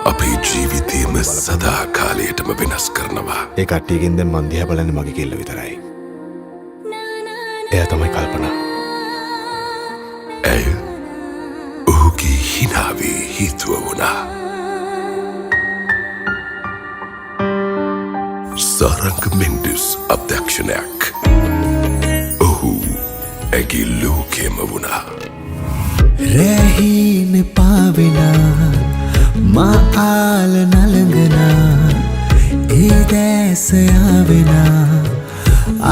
අපේ ජීවිතයම සදා කාලයටම වෙනස් කරනවා. ඒ කට්ටියකින් දැන් මං දිහා බලන්නේ මගේ කෙල්ල විතරයි. එයා තමයි කල්පනා. ඇය ඔහුගේ හිනාවේ හේතුව වුණා. සරංග මෙන්ඩස් අධ්‍යක්ෂණයක්. ඔහු ඇගේ ලෝකයම වුණා. රැහින පාවෙනා මාආල නළඟනා ඒ දැසයාවෙනා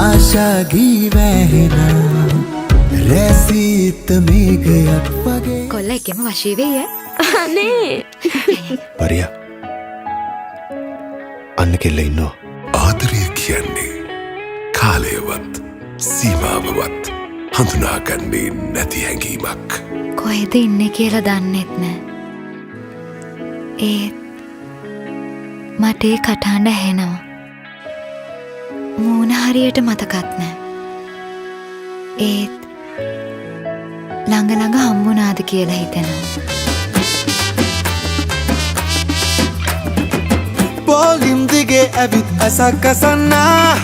ආශාගී වැහෙනා රැසීත මේගයක් වගේ කොල්ල එකෙම වශී වෙය අනේ පරියා අන්න කෙල්ල ඉන්නවා. ආදරය කියන්නේ කාලයවත් සීමාවවත් හඳුනාගන්නේ නැති හැඟීමක්. කොහෙද ඉන්නේ කියලා දන්නෙත් නෑ. ඒත් මට ඒ කටහඬ ඇහෙනවා. මූණ හරියට මතකත් නෑ. ඒත් ළඟ ළඟ හම්බුණාද කියලා හිතෙනවා. පොලිම් දිගේ ඇවිත් ඇසක් අසන්නා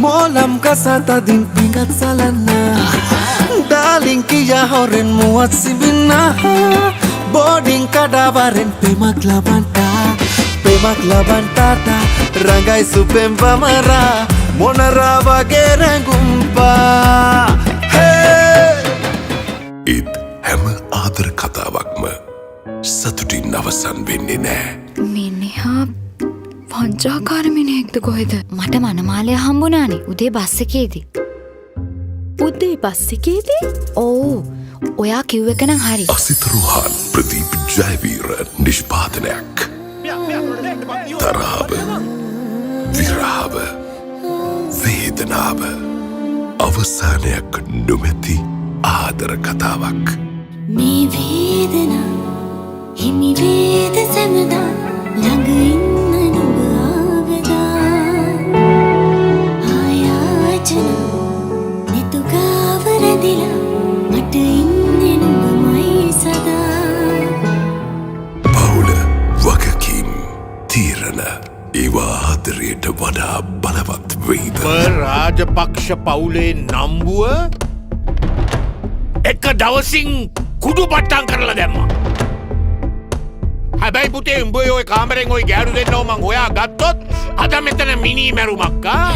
මෝලම් කසතදින් පිඟත් සලන්නා ඩාලින් කියා හොරෙන් මුවත් සිබින්නා බෝඩින් කඩාවරෙන් පෙමක් ලබන්ටාට රඟයි සුපෙම් පමරා මොනරා වගේ රැඟුම්පා ඒත් හැම ආදර කතාවක්ම සතුටින් අවසන් වෙන්නේ නෑ. මිනිහා පංචාකාර මිනිහෙක්ද කොහෙද? මට මනමාලය හම්බුණානේ උදේ බස් එකේදී. උදේ බස් එකේදී? ඕ ඔයා කිව්ව එක නම් හරි. අසිත රෝහන් ප්‍රදීප් ජයවීර නිෂ්පාදනයක්. තරාව විරාව වේදනාව අවසානයක් නොමැති ආදර කතාවක්. මේ වේදනා හිමි වේද සැමදා ළඟ ඉන්න නුඹ ආවදා ආයාචන නිතුගාව රැඳිලා මට ඉන්නේ නුඹමයි සදා. පවුල වගකීම් තීරණ ඒවා ආදරයට වඩා බලවත් වෙයිද? රාජපක්ෂ පවුලේ නම්බුව එක දවසින් කුඩු පට්ටම් කරලා දැම්මා. හැබැයි පුතේ උඹ ඔය කාමරෙන් ඔය ගෑනු දෙන්නව මං හොයා ගත්තොත් අද මෙතන මිනි මැරුමක් ආ.